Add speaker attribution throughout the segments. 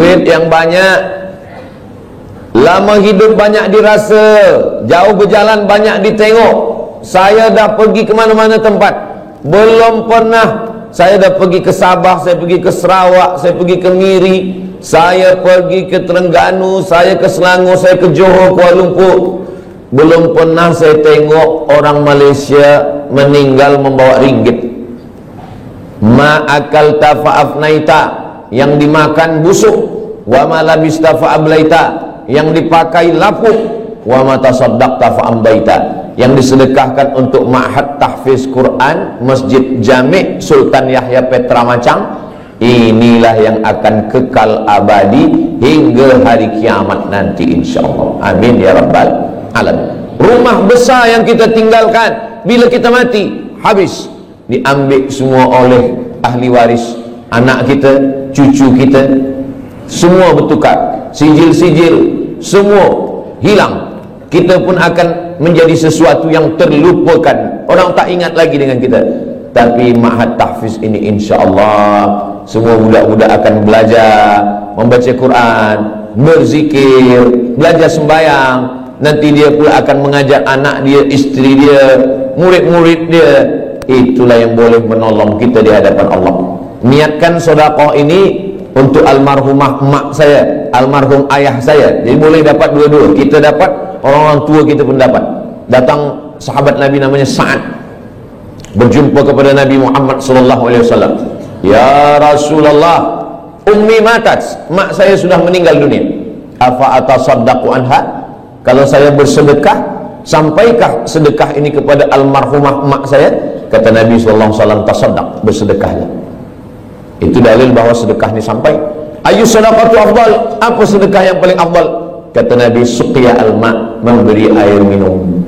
Speaker 1: duit yang banyak, lama hidup banyak dirasa, jauh berjalan banyak ditengok. Saya dah pergi ke mana-mana tempat, belum pernah. Saya dah pergi ke Sabah, saya pergi ke Sarawak, saya pergi ke Miri, saya pergi ke Terengganu, saya ke Selangor, saya ke Johor, Kuala Lumpur. Belum pernah saya tengok orang Malaysia meninggal membawa ringgit. Ma akalta fa'afnaita, yang dimakan busuk. Wa ma labista fa'ablaita, yang dipakai lapuk. Wa ma tasaddaqta fa'ambaita, yang disedekahkan untuk ma'had tahfiz Quran Masjid Jami' Sultan Yahya Petra Macang, inilah yang akan kekal abadi hingga hari kiamat nanti insyaallah. Amin ya rabbal alamin. Rumah besar yang kita tinggalkan, bila kita mati, habis, diambil semua oleh ahli waris, anak kita, cucu kita, semua bertukar, sijil-sijil semua hilang. Kita pun akan menjadi sesuatu yang terlupakan, orang tak ingat lagi dengan kita. Tapi ma'had tahfiz ini insyaallah semua budak-budak akan belajar membaca Quran, berzikir, belajar sembahyang. Nanti dia pula akan mengajar anak dia, isteri dia, murid-murid dia. Itulah yang boleh menolong kita di hadapan Allah. Niatkan sedekah ini untuk almarhumah mak saya, almarhum ayah saya. Jadi boleh dapat dua-dua. Kita dapat, orang-orang tua kita pun dapat. Datang sahabat Nabi namanya Sa'ad, berjumpa kepada Nabi Muhammad sallallahu alaihi wasallam. Ya Rasulullah, ummi matat, mak saya sudah meninggal dunia. Afa atasaddaqu anha? Kalau saya bersedekah, sampaikah sedekah ini kepada almarhumah mak saya? Kata Nabi sallallahu alaihi wasallam, tasaddaq, bersedekahlah. Itu dalil bahawa sedekah ini sampai. Ayu sadaqatu afdal, apa sedekah yang paling afdal? Kata Nabi, suqiya al-ma, memberi air minum.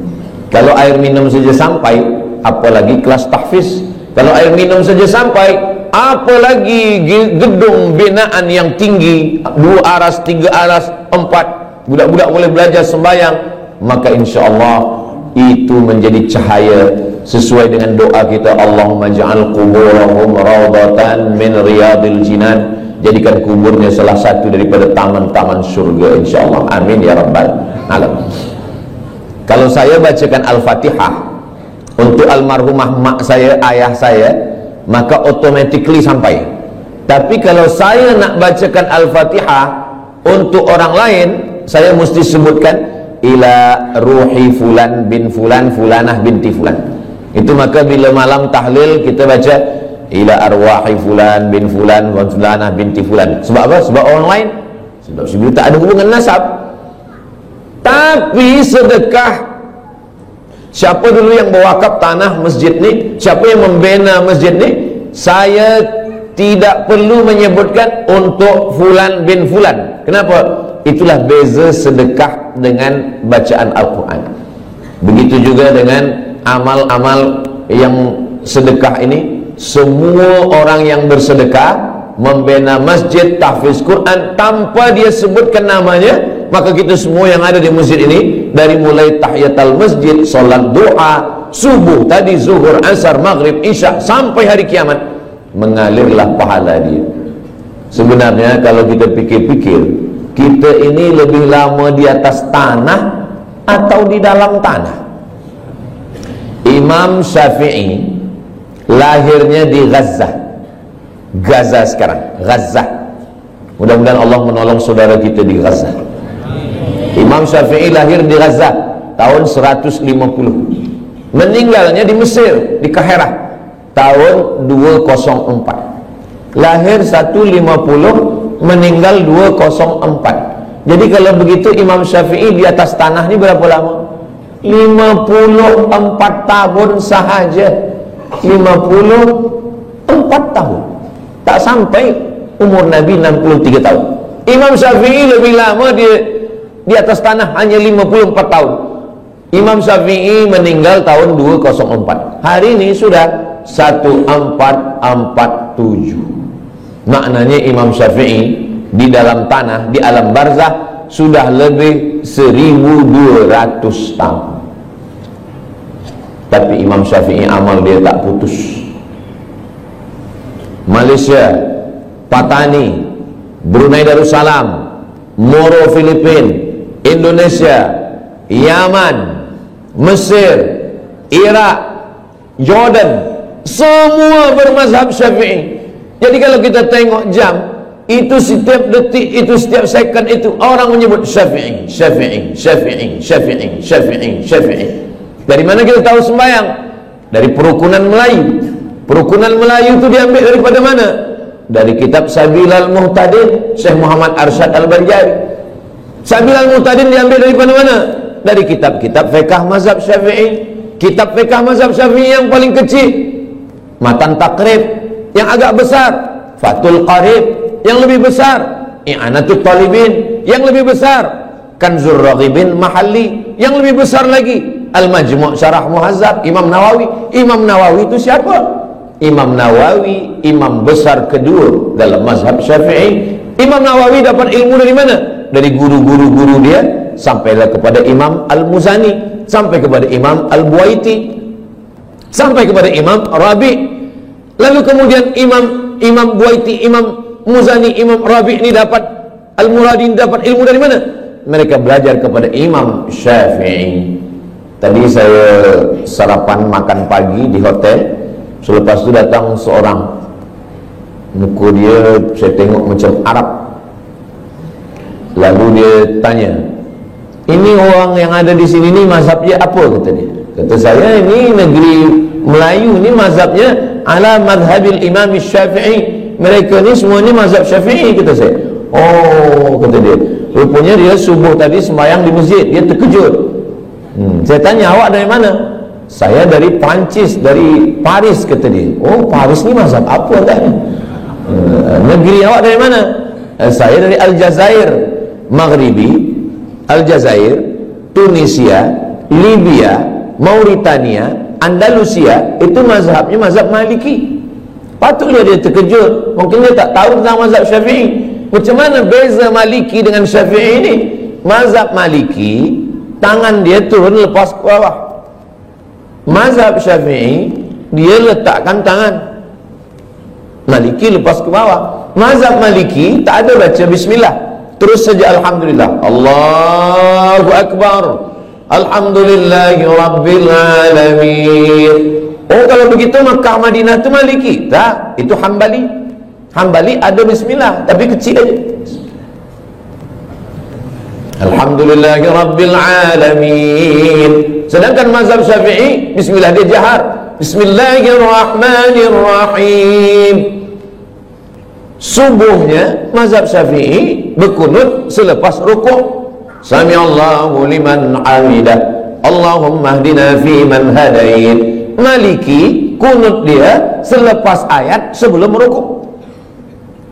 Speaker 1: Kalau air minum saja sampai, apalagi kelas tahfiz. Kalau air minum saja sampai, apalagi gedung binaan yang tinggi, 2 aras, 3 aras, 4, budak-budak boleh belajar sembahyang. Maka insyaallah itu menjadi cahaya sesuai dengan doa kita, Allahumma ja'al quburahum rawdatan min riyadil jinan, jadikan kuburnya salah satu daripada taman-taman surga insyaallah. Amin ya rabbal alamin. Kalau saya bacakan Al-Fatihah untuk almarhumah mak saya, ayah saya, maka automatically sampai. Tapi kalau saya nak bacakan Al-Fatihah untuk orang lain, saya mesti sebutkan ila ruhi fulan bin fulan, fulanah binti fulan. Itu maka bila malam tahlil kita baca ila arwahi fulan bin fulan wa fulanah binti fulan. Sebab apa? Sebab orang lain, sebab sebenarnya tak ada hubungan nasab. Tapi sedekah, siapa dulu yang berwakaf tanah masjid ni, siapa yang membina masjid ni, saya tidak perlu menyebutkan untuk fulan bin fulan. Kenapa? Itulah beza sedekah dengan bacaan Al-Quran. Begitu juga dengan amal-amal yang sedekah ini. Semua orang yang bersedekah, membina masjid, tahfiz Quran, tanpa dia sebutkan namanya, maka kita semua yang ada di masjid ini, dari mulai tahiyatul masjid, solat duha, subuh tadi, zuhur, asar, maghrib, isya, sampai hari kiamat, mengalirlah pahala dia. Sebenarnya kalau kita pikir-pikir, kita ini lebih lama di atas tanah atau di dalam tanah? Imam Syafi'i lahirnya di Gaza. Gaza sekarang, Gaza. Mudah-mudahan Allah menolong saudara kita di Gaza. Imam Syafi'i lahir di Gaza tahun 150. Meninggalnya di Mesir, di Kahirah tahun 204. Lahir 150, meninggal 204. Jadi kalau begitu Imam Syafi'i di atas tanah ini berapa lama? 54 tahun sahaja. 54 tahun. Tak sampai umur Nabi 63 tahun. Imam Syafi'i lebih lama di atas tanah, hanya 54 tahun. Imam Syafi'i meninggal tahun 204. Hari ini sudah 1447. Maknanya Imam Syafi'i di dalam tanah, di alam barzah, sudah lebih 1200 tahun. Tapi Imam Syafi'i amal dia tak putus. Malaysia, Patani, Brunei Darussalam, Moro Filipina, Indonesia, Yaman, Mesir, Irak, Jordan, semua bermazhab Syafi'i. Jadi kalau kita tengok jam, itu setiap detik, itu setiap second, itu orang menyebut Syafi'i, Syafi'i, Syafi'i, Syafi'i, Syafi'i, Syafi'i. Dari mana kita tahu sembahyang? Dari perukunan Melayu. Perukunan Melayu itu diambil daripada mana? Dari kitab Sabilal Muhtadin, Syekh Muhammad Arsyad Al-Banjari. Sabilal Muhtadin diambil daripada mana? Dari kitab-kitab fiqh mazhab Syafi'i. Kitab fiqh mazhab Syafi'i yang paling kecil, Matan Taqrib. Yang agak besar, Fathul Qarib. Yang lebih besar, I'anatul Talibin. Yang lebih besar, Kanzur Raghibin Mahalli. Yang lebih besar lagi, Al-Majmu' Syarah Muhazzab, Imam Nawawi. Imam Nawawi itu siapa? Imam Nawawi, imam besar kedua dalam mazhab Syafi'i. Imam Nawawi dapat ilmu dari mana? Dari guru-guru dia, sampailah kepada Imam Al-Muzani, sampai kepada Imam Al-Buaiti, sampai kepada Imam Rabi. Lalu kemudian Imam Buaiti, Imam Muzani, Imam Rabi ini dapat, Al-Muradi dapat ilmu dari mana? Mereka belajar kepada Imam Syafi'i. Tadi saya sarapan makan pagi di hotel. Selepas itu datang seorang, muka dia saya tengok macam Arab. Lalu dia tanya, ini orang yang ada di sini ni mazhabnya apa? Kata dia. Kata saya, ini negeri Melayu, ini mazhabnya ala madhabil Imam Syafi'i. Mereka ni semuanya mazhab Syafi'i, kata saya. Oh, kata dia, rupanya dia subuh tadi sembahyang di masjid. Dia terkejut. Saya tanya, awak dari mana? Saya dari Perancis, dari Paris, kata dia. Oh, Paris ni mazhab apa tadi? Negeri awak dari mana? Saya dari Aljazair Maghribi, Aljazair, Tunisia, Libya, Mauritania, Andalusia. Itu mazhabnya mazhab Maliki. Patutlah dia terkejut. Mungkin dia tak tahu tentang mazhab Syafi'i. Macam mana beza Maliki dengan Syafi'i ini? Mazhab Maliki, tangan dia turun lepas ke bawah. Mazhab Syafi'i, dia letakkan tangan. Maliki lepas ke bawah. Mazhab Maliki tak ada baca bismillah, terus saja Alhamdulillah, Allahu Akbar, Alhamdulillahi Rabbil Alamin. Oh, kalau begitu Makkah Madinah itu Maliki? Tak, itu Hambali. Hambali ada bismillah, tapi kecil aja. Alhamdulillahi Rabbil Alamin. Sedangkan mazhab Syafi'i, bismillah dia jahar. Bismillahirrahmanirrahim. Subuhnya mazhab Syafi'i berkunut selepas rukuk. Sami'allahu liman hamidah, Allahumma hdina fi man hadait. Maliki kunut dia selepas ayat sebelum rukuk.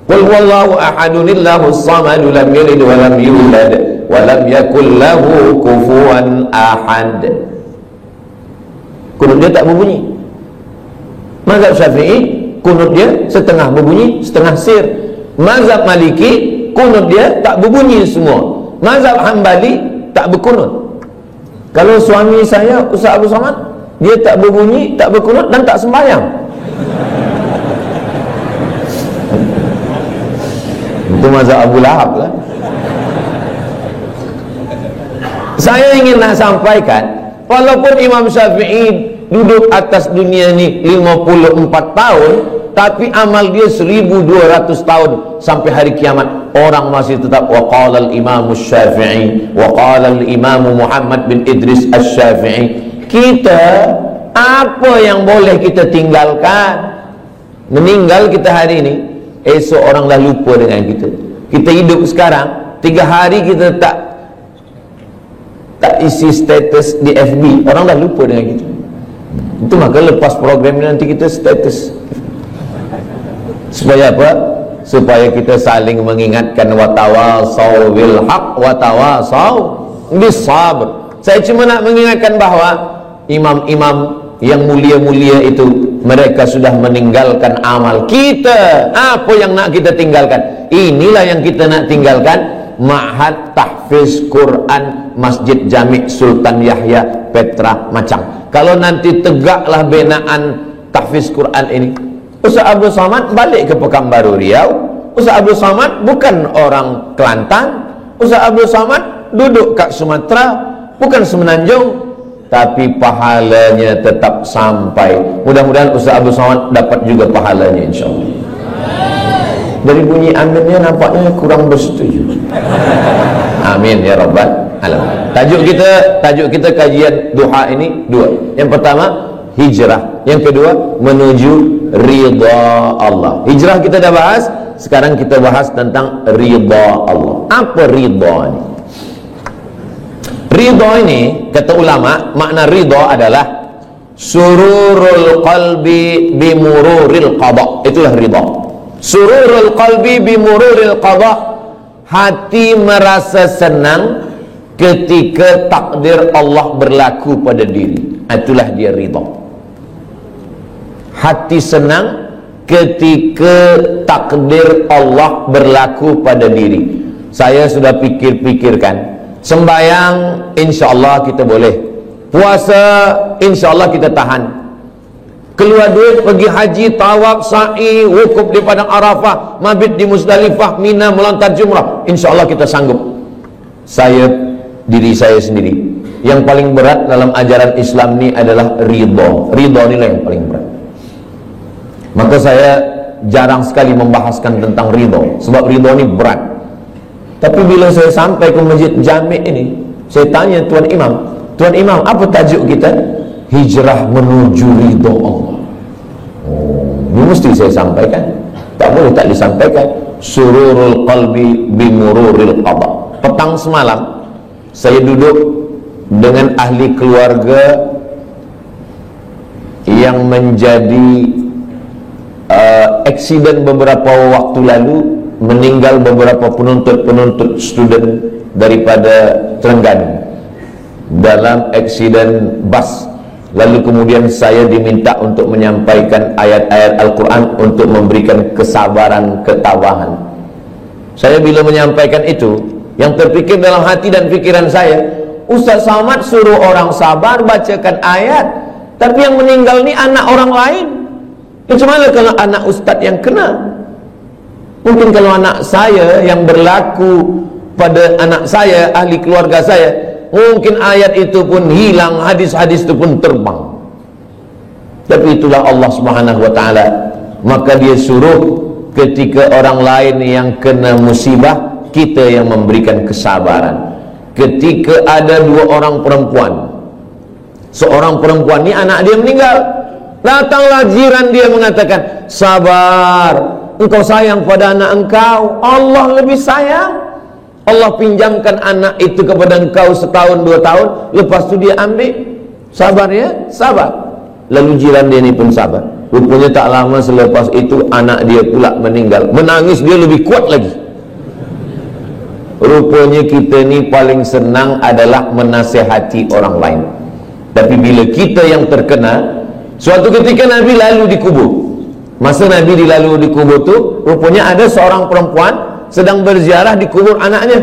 Speaker 1: Qul huwallahu ahadunillahus samad, lam yalid wa lam yulad wa lam yakul lahu kufuwan ahad. Kunut dia tak berbunyi. Mazhab Syafi'i kunut dia setengah berbunyi, setengah sir. Mazhab Maliki kunut dia tak berbunyi semua. Mazhab Hambali tak berkunut. Kalau suami saya Ustaz Abu Samad, dia tak berbunyi, tak berkunut dan tak sembahyang. Itu mazhab Abu Lahab lah. Saya ingin nak sampaikan, walaupun Imam Syafi'i duduk atas dunia ni 54 tahun, tapi amal dia 1200 tahun sampai hari kiamat. Orang masih tetap waqala al-Imam Syafi'i, waqala al-Imam Muhammad bin Idris Asy-Syafi'i. Kita, apa yang boleh kita tinggalkan? Meninggal kita hari ini, esok orang dah lupa dengan kita. Kita hidup sekarang, 3 hari kita tak isi status di FB, orang dah lupa dengan kita. Itu maka lepas program ini nanti kita status. Supaya apa? Supaya kita saling mengingatkan, watawasau bil haq watawasau bis sabr. Saya cuma nak mengingatkan bahawa imam-imam yang mulia-mulia itu, mereka sudah meninggalkan amal. Kita, apa yang nak kita tinggalkan? Inilah yang kita nak tinggalkan. Ma'had Tahfiz Quran Masjid Jami' Sultan Yahya Petra Macang. Kalau nanti tegaklah binaan Tahfiz Quran ini, Ustaz Abdul Samad balik ke Pekanbaru Riau, Ustaz Abdul Somad bukan orang Kelantan, Ustaz Abdul Somad duduk kat Sumatera, bukan Semenanjung, tapi pahalanya tetap sampai. Mudah-mudahan Ustaz Abdul Somad dapat juga pahalanya, insyaAllah. Dari bunyi aminnya nampaknya kurang bersetuju. Amin ya rabbal alamin. Tajuk kita kajian duha ini dua. Yang pertama hijrah, yang kedua menuju ridha Allah. Hijrah kita dah bahas, sekarang kita bahas tentang ridha Allah. Apa ridha ini? Ridha ini kata ulama, makna ridha adalah sururul qalbi bimururil qada. Itulah ridha. Sururul qalbi bimururil qada, hati merasa senang ketika takdir Allah berlaku pada diri. Itulah dia ridha. Hati senang ketika takdir Allah berlaku pada diri. Saya sudah pikir-pikirkan, sembayang insyaAllah kita boleh, puasa insyaAllah kita tahan, keluar duit pergi haji, tawaf, sa'i, wukuf di padang Arafah, mabit di Muzdalifah, Mina, melontar jumrah, insyaAllah kita sanggup. Diri saya sendiri, yang paling berat dalam ajaran Islam ini adalah ridha. Ridha inilah yang paling berat. Maka saya jarang sekali membahaskan tentang ridha, sebab ridha ini berat. Tapi bila saya sampai ke Masjid Jami' ini, saya tanya Tuan Imam, apa tajuk kita? Hijrah menuju ridha Allah. Ini mesti saya sampaikan, tak boleh tak disampaikan. Sururul qalbi bimururil qada. Petang semalam saya duduk dengan ahli keluarga yang menjadi aksiden beberapa waktu lalu, meninggal beberapa penuntut student daripada Terengganu dalam aksiden bas. Lalu kemudian saya diminta untuk menyampaikan ayat-ayat Al-Quran untuk memberikan kesabaran, ketabahan. Saya bila menyampaikan itu, yang terfikir dalam hati dan fikiran saya, Ustaz Somad suruh orang sabar, bacakan ayat, tapi yang meninggal ni anak orang lain. Macam mana kalau anak Ustaz yang kena? Mungkin kalau anak saya yang berlaku pada anak saya, ahli keluarga saya, mungkin ayat itu pun hilang, hadis-hadis itu pun terbang. Tapi itulah Allah Subhanahu wa ta'ala. Maka dia suruh ketika orang lain yang kena musibah, kita yang memberikan kesabaran. Ketika ada dua orang perempuan, seorang perempuan ni anak dia meninggal, datanglah jiran dia mengatakan, sabar, engkau sayang pada anak engkau, Allah lebih sayang. Allah pinjamkan anak itu kepada engkau setahun, 2 tahun, lepas tu dia ambil. Sabar ya, sabar. Lalu jiran dia ni pun sabar. Rupanya tak lama selepas itu anak dia pula meninggal. Menangis dia lebih kuat lagi. Rupanya kita ni paling senang adalah menasihati orang lain. Tapi bila kita yang terkena, suatu ketika Nabi lalu dikubur. Masa Nabi dilalu dikubur tu, rupanya ada seorang perempuan sedang berziarah di kubur anaknya.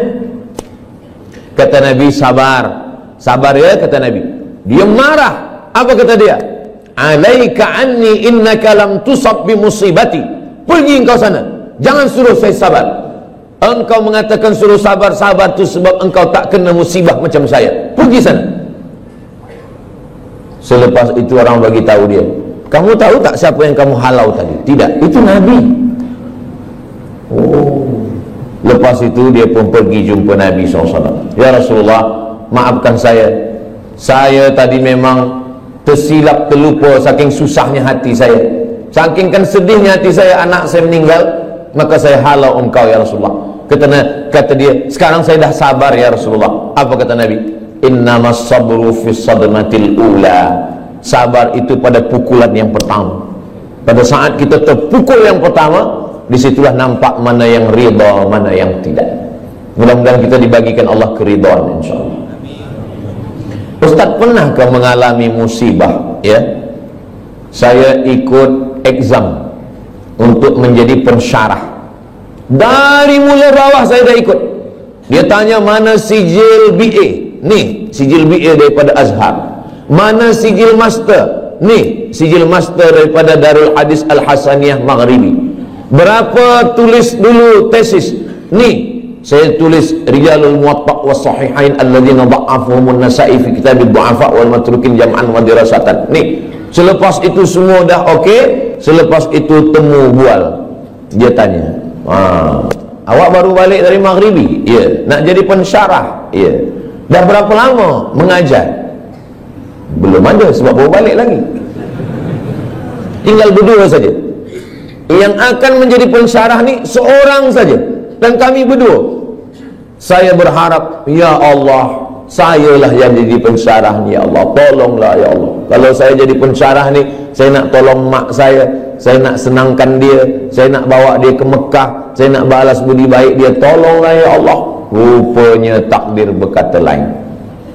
Speaker 1: Kata Nabi, sabar. Sabar ya, kata Nabi. Dia marah. Apa kata dia? Alaika anni innaka lam tusab bi musibati. Pergi engkau sana, jangan suruh saya sabar. Engkau mengatakan suruh sabar-sabar tu sebab engkau tak kena musibah macam saya. Pergi sana. Selepas itu orang bagi tahu dia, kamu tahu tak siapa yang kamu halau tadi? Tidak, itu Nabi. Oh. Lepas itu dia pun pergi jumpa Nabi SAW. Ya Rasulullah, maafkan saya tadi memang tersilap, terlupa, saking susahnya hati saya, saking kan sedihnya hati saya, anak saya meninggal, maka saya halau engkau ya Rasulullah. Kata dia, sekarang saya dah sabar ya Rasulullah. Apa kata Nabi? Innamas sabru fis sadmatil ula. Sabar itu pada pukulan yang pertama. Pada saat kita terpukul yang pertama, disitulah nampak mana yang ridha, mana yang tidak. Mudah-mudahan kita dibagikan Allah keridhaan, insyaAllah. Ustaz, pernahkah mengalami musibah? Ya, saya ikut exam untuk menjadi pensyarah. Dari mula bawah saya dah ikut. Dia tanya mana sijil BA, nih sijil BA daripada Azhar. Mana sijil master, nih sijil master daripada Darul Hadis Al-Hasaniyah Maghribi. Berapa tulis dulu tesis? Ni saya tulis Rijalul Muwatta' was Sahihain alladzina dha'afuhum an-Nasa'i fi kitab ad-du'afa wal matrukin jam'an wa dirasatan. Ni selepas itu semua dah okey, selepas itu temu bual. Dia tanya, awak baru balik dari Maghribi? Ya. Nak jadi pensyarah? Ya. Dah berapa lama mengajar? Belum ada, sebab baru balik lagi. Tinggal berdua saja. Yang akan menjadi pensyarah ni seorang saja, dan kami berdua. Saya berharap, ya Allah, sayalah yang jadi pensyarah ni, ya Allah, tolonglah ya Allah. Kalau saya jadi pensyarah ni, saya nak tolong mak saya nak senangkan dia, saya nak bawa dia ke Mekah, saya nak balas budi baik dia, tolonglah ya Allah. Rupanya takdir berkata lain.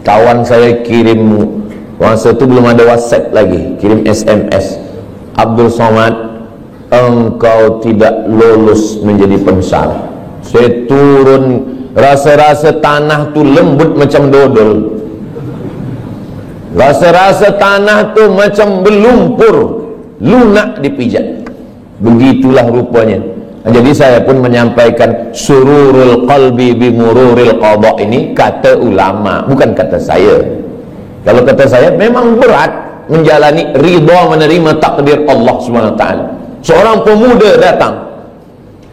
Speaker 1: Kawan saya kirim, masa tu belum ada WhatsApp lagi, kirim SMS, Abdul Somad, engkau tidak lulus menjadi pensyarah. Saya turun, rasa-rasa tanah tu lembut macam dodol, rasa-rasa tanah tu macam berlumpur, lunak dipijat. Begitulah rupanya. Jadi saya pun menyampaikan sururul qalbi bimururil qada, ini kata ulama, bukan kata saya. Kalau kata saya, memang berat menjalani ridha menerima takdir Allah SWT. Seorang pemuda datang,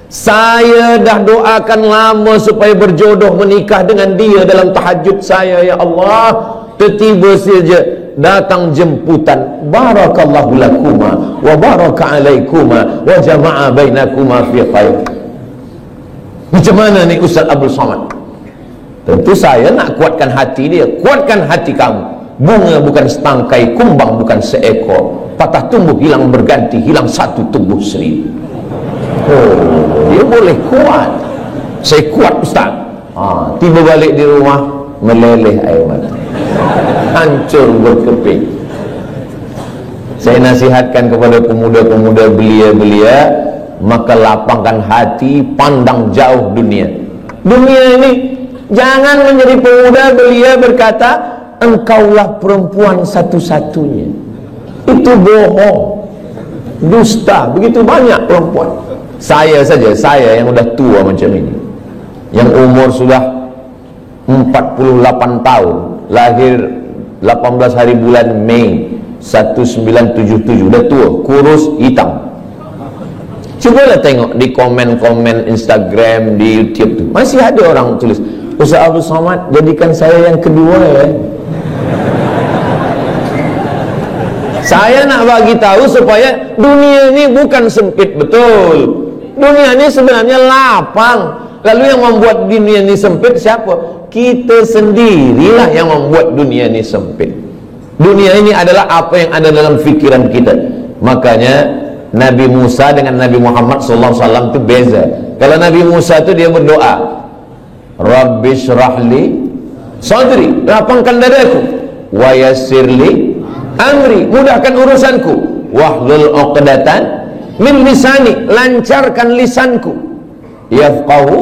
Speaker 1: saya dah doakan lama supaya berjodoh menikah dengan dia dalam tahajud saya, ya Allah. Tiba-tiba saja datang jemputan, barakallahu lakuma wa baraka alaikuma wa jama'a bainakuma fi khair. Macam mana ni Ustaz Abdul Somad? Tentu saya nak kuatkan hati dia. Kuatkan hati kamu. Bunga bukan setangkai, kumbang bukan seekor, patah tumbuh hilang berganti, hilang satu tumbuh seribu. Oh, dia boleh kuat. Saya kuat Ustaz. Tiba balik di rumah, meleleh air mata, hancur berkeping. Saya nasihatkan kepada pemuda-pemuda belia-belia, maka lapangkan hati, pandang jauh dunia. Dunia ini, jangan menjadi pemuda belia berkata, engkaulah perempuan satu-satunya. Itu bohong, dusta. Begitu banyak perempuan. Saya saja, saya yang sudah tua macam ini, yang umur sudah 48 tahun, lahir 18 hari bulan Mei 1977, dah tua, kurus, hitam. Cubalah tengok di komen-komen Instagram, di YouTube tu, masih ada orang tulis, Ustaz Abdul Somad, jadikan saya yang kedua ya. Saya nak bagi tahu supaya dunia ini bukan sempit betul. Dunia ini sebenarnya lapang. Lalu yang membuat dunia ini sempit siapa? Kita sendirilah yang membuat dunia ini sempit. Dunia ini adalah apa yang ada dalam fikiran kita. Makanya Nabi Musa dengan Nabi Muhammad SAW itu beza. Kalau Nabi Musa itu dia berdoa, Rabbi syrahli sadri, lapangkan dadaku, wa yassirli amri, mudahkan urusanku, wahlul 'uqdatan min lisani, lancarkan lisanku, yafqahu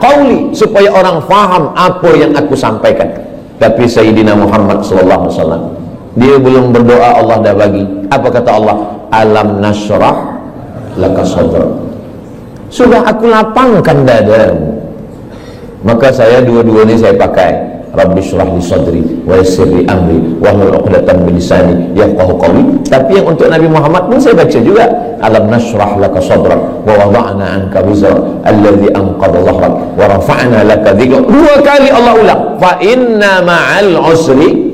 Speaker 1: qauli, supaya orang faham apa yang aku sampaikan. Tapi Sayyidina Muhammad SAW, dia belum berdoa, Allah dah bagi. Apa kata Allah? Alam nashrah laka sadrak, sudah aku lapangkan dadamu. Maka saya dua-dua ini saya pakai, Rabbi syrah li sadri wa yassir li amri wahlul 'uqdatam min lisani yafqahu qawli. Tapi yang untuk Nabi Muhammad pun saya baca juga, alam nashrah laka sadrak wa wada'na anka wizrak alladhi anqadha dhahrak wa rafa'na laka dhikrak. Dua kali Allah ulang, fa inna ma'al usri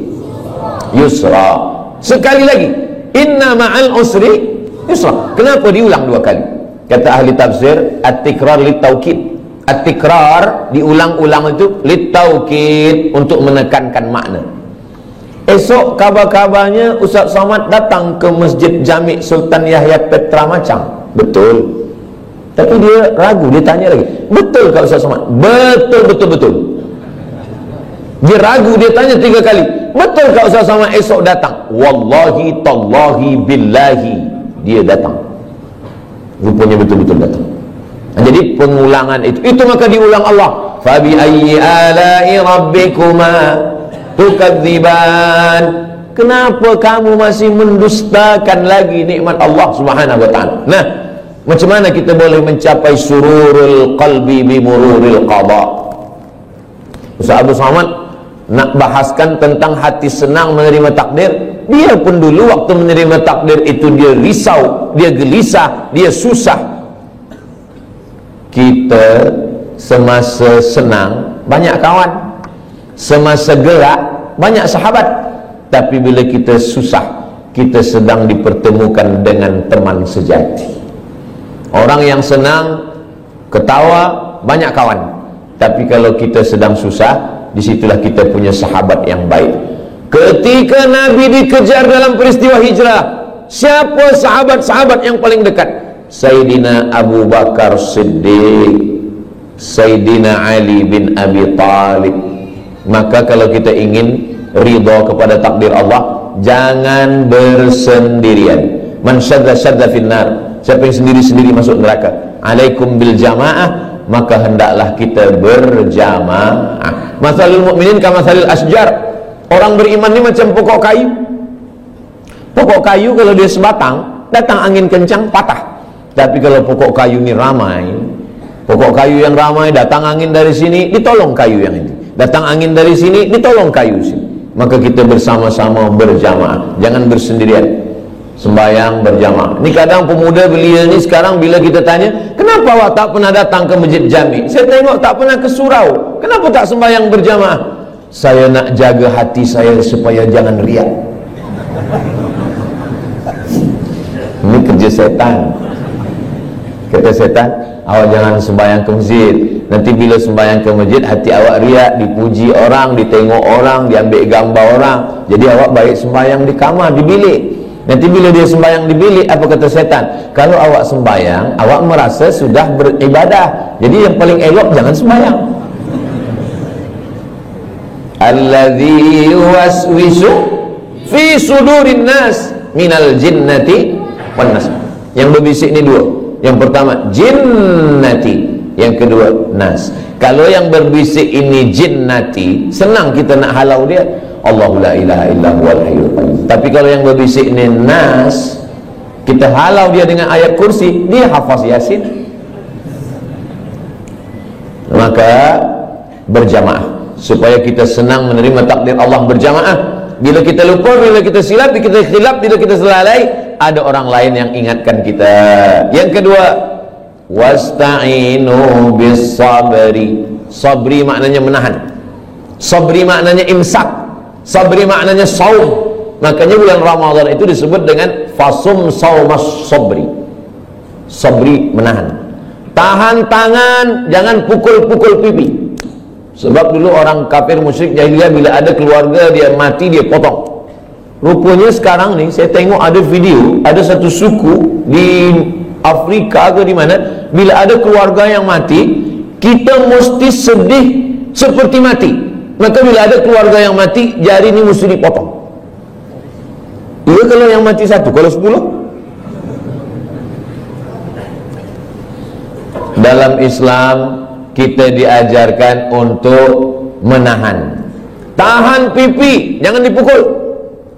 Speaker 1: yusra. Sekali lagi, inna ma'al usri yusra. Kenapa diulang dua kali? Kata ahli tafsir, at-tikrar lit-taukid. At-tikrar, diulang-ulang itu lit-taukid, untuk menekankan makna. Esok kabar-kabarnya Ustaz Somad datang ke Masjid Jami' Sultan Yahya Petra Macang. Betul. Tapi dia ragu, dia tanya lagi, betul ke Ustaz Somad? Betul, betul, betul. Dia ragu, dia tanya 3 kali, betul ke Ustaz Somad esok datang? Wallahi, tallahi, billahi, dia datang. Rupanya betul-betul datang. Jadi pengulangan itu maka diulang Allah. Fabi ayyi ala'i rabbikuma tukadziban. Kenapa kamu masih mendustakan lagi nikmat Allah Subhanahu wa taala? Nah, Macam mana kita boleh mencapai sururul qalbi bimururil qada? Ustaz Abu Somad nak bahaskan tentang hati senang menerima takdir. Dia pun dulu waktu menerima takdir itu dia risau, dia gelisah, dia susah. Kita semasa senang banyak kawan, semasa gerak banyak sahabat, tapi bila kita susah, kita sedang dipertemukan dengan teman sejati. Orang yang senang ketawa banyak kawan, tapi kalau kita sedang susah, disitulah kita punya sahabat yang baik. Ketika Nabi dikejar dalam peristiwa hijrah, siapa sahabat-sahabat yang paling dekat? Sayyidina Abu Bakar Siddiq, Sayyidina Ali bin Abi Talib. Maka kalau kita ingin ridha kepada takdir Allah, jangan bersendirian. Man syadda finnar, siapa yang sendiri-sendiri masuk neraka. Alaikum bil jamaah, maka hendaklah kita berjamaah. Masalul mukminin kamatsalil asjar. Orang beriman ini macam pokok kayu. Pokok kayu kalau dia sebatang, datang angin kencang patah. Tapi kalau pokok kayu ini ramai, pokok kayu yang ramai, datang angin dari sini, ditolong kayu yang ini. Datang angin dari sini, ditolong kayu sini. Maka kita bersama-sama berjamaah, jangan bersendirian. Sembahyang berjamaah. Ini kadang pemuda belia ni sekarang bila kita tanya, kenapa awak tak pernah datang ke masjid jami? Saya tengok tak pernah ke surau. Kenapa tak sembahyang berjamaah? Saya nak jaga hati saya supaya jangan riak. Ini kerja setan. Kata setan, awak jangan sembahyang ke masjid. Nanti bila sembahyang ke masjid, hati awak riak, dipuji orang, ditengok orang, diambil gambar orang. Jadi awak baik sembahyang di kamar, di bilik. Nanti bila dia sembahyang di bilik, apa kata setan? Kalau awak sembahyang, awak merasa sudah beribadah. Jadi yang paling elok jangan sembahyang. Alladzi yuwaswisu fi sudurin nas minal jinnati wan nas. Yang berbisik ni dua. Yang pertama jinnati, yang kedua nas. Kalau yang berbisik ini jinnati, senang kita nak halau dia. Allahu la ilaha illa huwal hayyul qayyum. Tapi kalau yang berbisik ni nas, kita halau dia dengan ayat kursi, dia hafaz Yasin. Maka berjamaah supaya kita senang menerima takdir Allah berjamaah. Bila kita lupa, bila kita silap, bila kita khilaf, bila kita selalai, ada orang lain yang ingatkan kita. Yang kedua, wasta'inu bis sabri. Sabri maknanya menahan, sabri maknanya imsak, sabri maknanya saum. Makanya bulan Ramadan itu disebut dengan fasum saumas sabri. Sabri menahan, tahan tangan, jangan pukul-pukul pipi. Sebab dulu orang kafir musyrik jahiliyah bila ada keluarga dia mati, dia potong. Rupanya sekarang ni saya tengok ada video, ada satu suku di Afrika ke di mana, bila ada keluarga yang mati, kita mesti sedih seperti mati. Maka bila ada keluarga yang mati, jari ni mesti dipotong. Iya kalau yang mati satu, kalau 10. Dalam Islam kita diajarkan untuk menahan. Tahan pipi, jangan dipukul.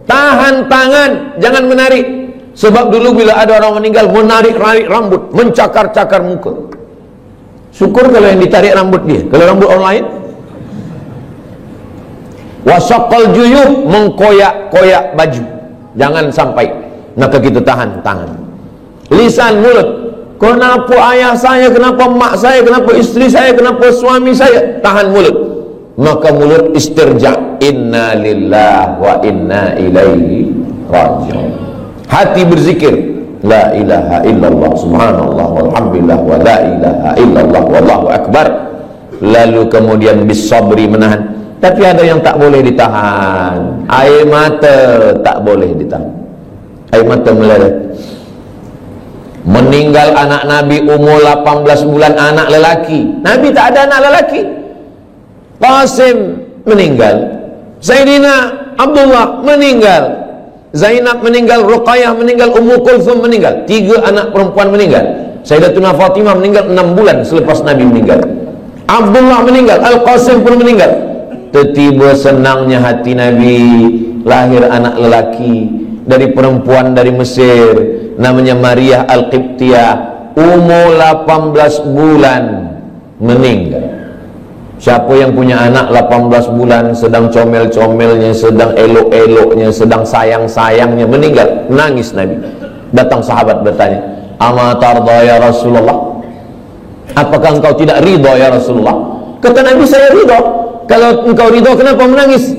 Speaker 1: Tahan tangan, jangan menarik. Sebab dulu bila ada orang meninggal, menarik-narik rambut, mencakar-cakar muka. Syukur kalau yang ditarik rambut dia. Kalau rambut orang lain, wasaqqal juyub, mengkoyak-koyak baju, jangan sampai. Maka kita tahan tangan. Lisan, mulut, kenapa ayah saya, kenapa mak saya, kenapa isteri saya, kenapa suami saya, tahan mulut. Maka mulut istirja, inna lillah wa inna ilaihi raji'un. Hati berzikir, la ilaha illallah, subhanallah, walhamdulillah, wa la ilaha illallah, wallahu akbar. Lalu kemudian bisabri, menahan. Tapi ada yang tak boleh ditahan. Air mata tak boleh ditahan. Air mata meleleh. Meninggal anak Nabi umur 18 bulan, anak lelaki. Nabi tak ada anak lelaki. Qasim meninggal, Sayyidina Abdullah meninggal, Zainab meninggal, Ruqayyah meninggal, Ummu Kulthum meninggal. 3 anak perempuan meninggal. Sayyidatuna Fatimah meninggal 6 bulan selepas Nabi meninggal. Abdullah meninggal, Al-Qasim pun meninggal. Tiba-tiba senangnya hati Nabi, lahir anak lelaki dari perempuan dari Mesir, namanya Maria Al-Qibtiyah. umur 18 bulan meninggal. Siapa yang punya anak 18 bulan sedang comel-comelnya, sedang elok-eloknya, sedang sayang-sayangnya, meninggal, nangis Nabi. Datang sahabat bertanya, "Ama tarda ya Rasulullah?" Apakah engkau tidak ridha ya Rasulullah? Kata Nabi, saya ridha. Kalau engkau ridha, kenapa menangis?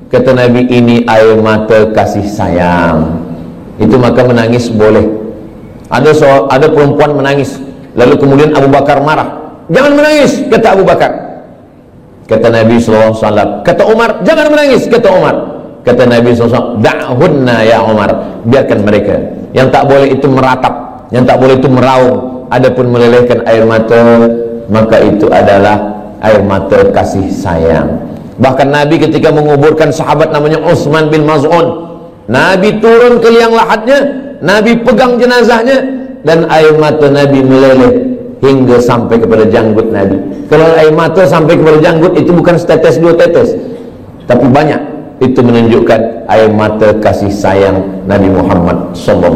Speaker 1: Kata Nabi, ini air mata kasih sayang. Itu maka menangis boleh. Ada perempuan menangis, lalu kemudian Abu Bakar marah. Jangan menangis, kata Abu Bakar. Kata Nabi SAW. Kata Umar, jangan menangis, kata Umar. Kata Nabi SAW, da'hunna ya Umar, biarkan mereka. Yang tak boleh itu meratap, yang tak boleh itu meraung. Adapun melelehkan air mata, maka itu adalah air mata kasih sayang. Bahkan Nabi ketika menguburkan sahabat namanya Utsman bin Maz'un, Nabi turun ke liang lahatnya, Nabi pegang jenazahnya, dan air mata Nabi meleleh hingga sampai kepada janggut Nabi. Kalau air mata sampai kepada janggut, itu bukan setetes dua tetes, tapi banyak. Itu menunjukkan air mata kasih sayang Nabi Muhammad SAW.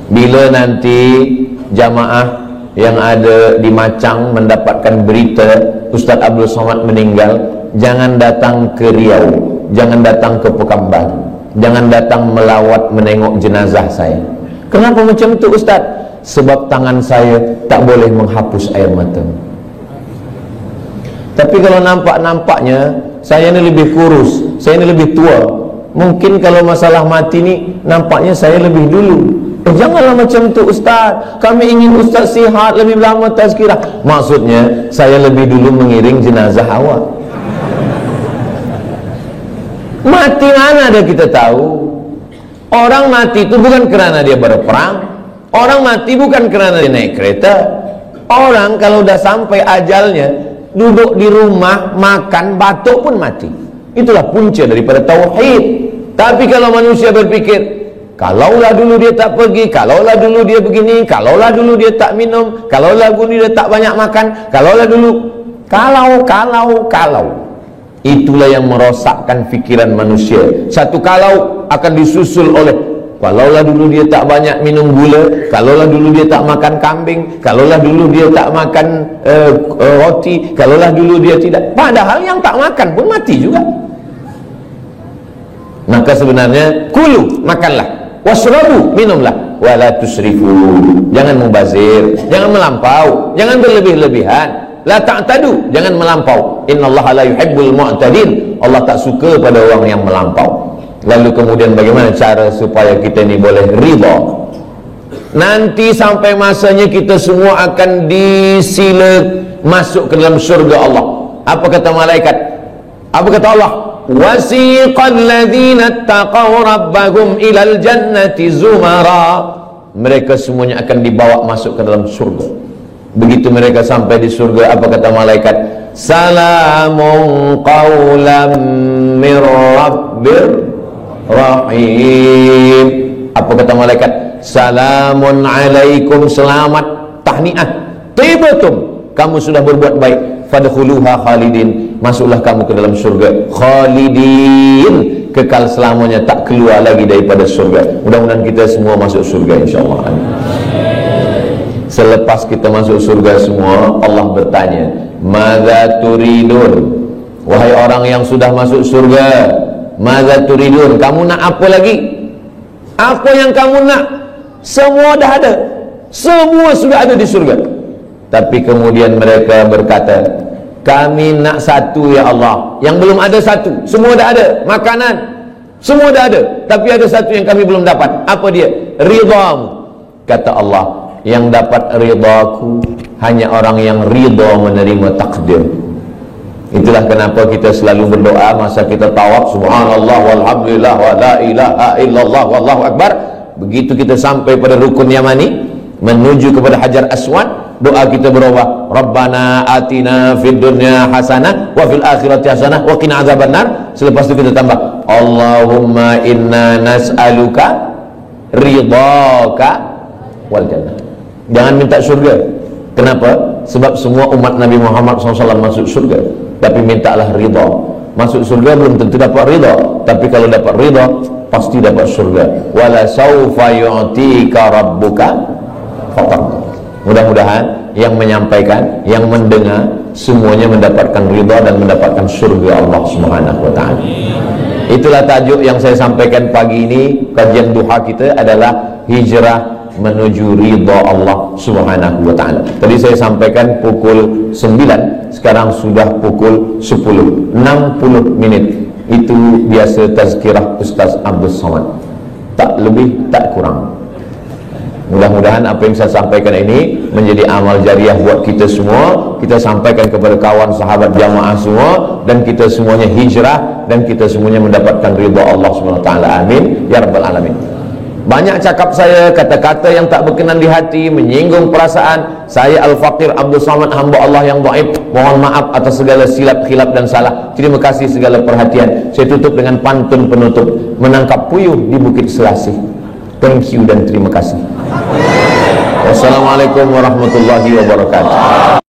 Speaker 1: Bila nanti jamaah yang ada di Macang mendapatkan berita Ustaz Abdul Somad meninggal, jangan datang ke Riau, jangan datang ke Pekanbaru, jangan datang melawat menengok jenazah saya. Kenapa macam itu Ustaz? Sebab tangan saya tak boleh menghapus air mata. Tapi kalau nampak-nampaknya saya ini lebih kurus, saya ini lebih tua, mungkin kalau masalah mati ni nampaknya saya lebih dulu. Janganlah macam tu Ustaz, kami ingin Ustaz sihat, lebih lama tazkirah. Maksudnya saya lebih dulu mengiring jenazah awak. Mati mana ada kita tahu. Orang mati itu bukan kerana dia berperang, orang mati bukan kerana dia naik kereta. Orang kalau dah sampai ajalnya, duduk di rumah, makan, batuk pun mati. Itulah punca daripada tauhid. Tapi kalau manusia berpikir, kalaulah dulu dia tak pergi, kalaulah dulu dia begini, kalaulah dulu dia tak minum, kalaulah dulu dia tak banyak makan, kalaulah dulu, kalau. Itulah yang merosakkan fikiran manusia. Satu kalau akan disusul oleh, kalaulah dulu dia tak banyak minum gula, kalaulah dulu dia tak makan kambing, kalaulah dulu dia tak makan roti, kalaulah dulu dia tidak. Padahal yang tak makan pun mati juga. Maka sebenarnya kulu, makanlah, wasrabu, minumlah, wala tusrifu, jangan mubazir, jangan melampau, jangan berlebih-lebihan. La ta'tadu, jangan melampau. Innallaha la yuhibbul mu'tadin, Allah tak suka pada orang yang melampau. Lalu kemudian bagaimana cara supaya kita ini boleh ridha? Nanti sampai masanya kita semua akan disila masuk ke dalam syurga Allah. Apa kata malaikat? Apa kata Allah? Wasiqal ladzina taqaw rabbahum ilal jannati zumara. Mereka semuanya akan dibawa masuk ke dalam surga. Begitu mereka sampai di surga, apa kata malaikat? Salamun qawlam mir rabbir rahim. Apa kata malaikat? Salamun alaikum, selamat, tahniah, tibatum, kamu sudah berbuat baik. Fadkhuluha khalidin, masuklah kamu ke dalam surga khalidin, kekal selamanya, tak keluar lagi daripada surga. Mudah-mudahan kita semua masuk surga insyaAllah. Selepas kita masuk surga semua, Allah bertanya, madza turidun? Wahai orang yang sudah masuk surga, madza turidun? Kamu nak apa lagi? Apa yang kamu nak? Semua dah ada, semua sudah ada di surga. Tapi kemudian mereka berkata, kami nak satu ya Allah. Yang belum ada satu. Semua dah ada, makanan semua dah ada, tapi ada satu yang kami belum dapat. Apa dia? Ridhamu. Kata Allah, yang dapat ridhaku hanya orang yang ridha menerima takdir. Itulah kenapa kita selalu berdoa masa kita tawaf, subhanallah walhamdulillah wa la ilaha illallah wallahu akbar. Begitu kita sampai pada rukun yamani, menuju kepada Hajar Aswad, doa kita berubah, Rabbana atina fid dunya hasanah wa fil akhirati hasanah wa qina azabannar. Selepas itu kita tambah, Allahumma inna nas'aluka ridhaka wal jannah. Jangan minta surga. Kenapa? Sebab semua umat Nabi Muhammad SAW masuk surga, tapi mintalah ridha. Masuk surga belum tentu dapat ridha, tapi kalau dapat ridha pasti dapat surga. Wala saufa yu'tika rabbuka khatam. Mudah-mudahan yang menyampaikan, yang mendengar semuanya mendapatkan ridha dan mendapatkan surga Allah Subhanahu wa taala. Itulah tajuk yang saya sampaikan pagi ini. Kajian duha kita adalah hijrah menuju ridha Allah Subhanahu wa taala. Tadi saya sampaikan pukul 9, sekarang sudah pukul 10, 60 menit. Itu biasa tazkirah Ustaz Abdul Somad. Tak lebih, tak kurang. Mudah-mudahan apa yang saya sampaikan ini menjadi amal jariah buat kita semua. Kita sampaikan kepada kawan, sahabat, jamaah semua, dan kita semuanya hijrah, dan kita semuanya mendapatkan ridha Allah SWT. Amin ya rabbal alamin. Banyak cakap saya, kata-kata yang tak berkenan di hati, menyinggung perasaan. Saya Al-Faqir Abdul Somad, hamba Allah yang dhaif. Mohon maaf atas segala silap, khilaf dan salah. Terima kasih segala perhatian. Saya tutup dengan pantun penutup. Menangkap puyuh di Bukit Selasih. Thank you dan terima kasih. Wassalamualaikum warahmatullahi wabarakatuh.